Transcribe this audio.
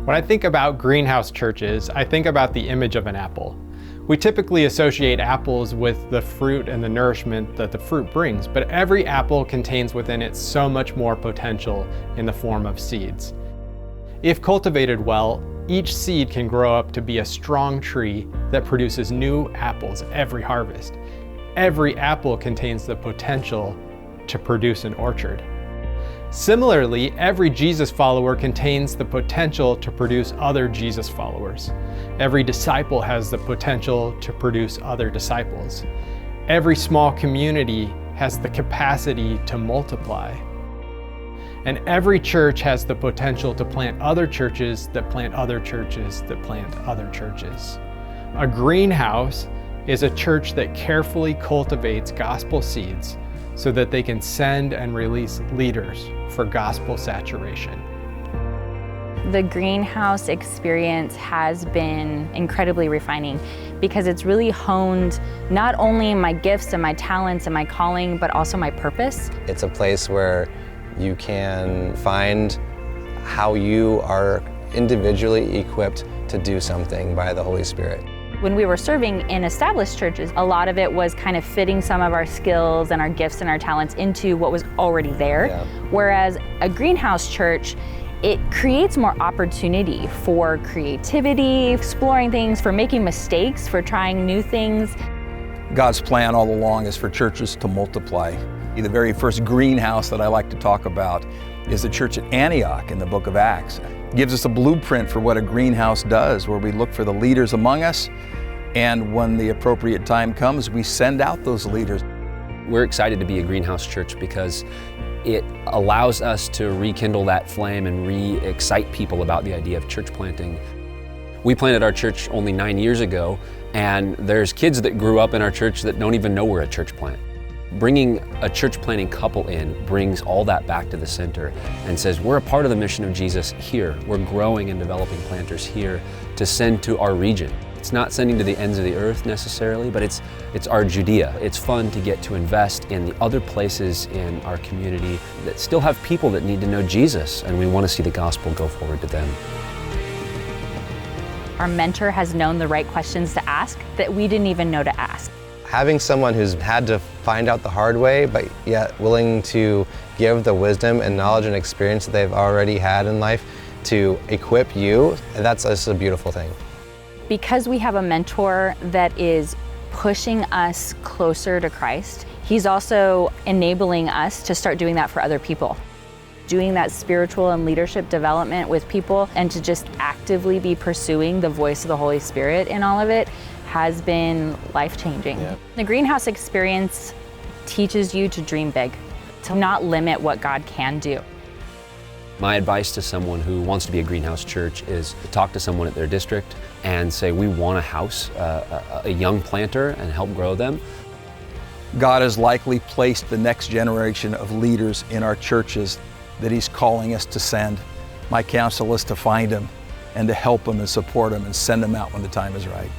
When I think about greenhouse churches, I think about the image of an apple. We typically associate apples with the fruit and the nourishment that the fruit brings, but every apple contains within it so much more potential in the form of seeds. If cultivated well, each seed can grow up to be a strong tree that produces new apples every harvest. Every apple contains the potential to produce an orchard. Similarly, every Jesus follower contains the potential to produce other Jesus followers. Every disciple has the potential to produce other disciples. Every small community has the capacity to multiply. And every church has the potential to plant other churches that plant other churches that plant other churches. A greenhouse is a church that carefully cultivates gospel seeds so that they can send and release leaders for gospel saturation. The greenhouse experience has been incredibly refining because it's really honed not only my gifts and my talents and my calling, but also my purpose. It's a place where you can find how you are individually equipped to do something by the Holy Spirit. When we were serving in established churches, a lot of it was kind of fitting some of our skills and our gifts and our talents into what was already there. Yeah. Whereas a greenhouse church, it creates more opportunity for creativity, exploring things, for making mistakes, for trying new things. God's plan all along is for churches to multiply. The very first greenhouse that I like to talk about is the church at Antioch in the book of Acts. It gives us a blueprint for what a greenhouse does, where we look for the leaders among us, and when the appropriate time comes, we send out those leaders. We're excited to be a greenhouse church because it allows us to rekindle that flame and re-excite people about the idea of church planting. We planted our church only 9 years ago, and there's kids that grew up in our church that don't even know we're a church plant. Bringing a church planting couple in brings all that back to the center and says we're a part of the mission of Jesus here. We're growing and developing planters here to send to our region. It's not sending to the ends of the earth necessarily, but it's our Judea. It's fun to get to invest in the other places in our community that still have people that need to know Jesus, and we want to see the gospel go forward to them. Our mentor has known the right questions to ask that we didn't even know to ask. Having someone who's had to find out the hard way, but yet willing to give the wisdom and knowledge and experience that they've already had in life to equip you, that's a beautiful thing. Because we have a mentor that is pushing us closer to Christ, he's also enabling us to start doing that for other people. Doing that spiritual and leadership development with people and to just actively be pursuing the voice of the Holy Spirit in all of it has been life-changing. Yeah. The greenhouse experience teaches you to dream big, to not limit what God can do. My advice to someone who wants to be a greenhouse church is to talk to someone at their district and say, we want to house a young planter and help grow them. God has likely placed the next generation of leaders in our churches that He's calling us to send. My counsel is to find them and to help them and support them and send them out when the time is right.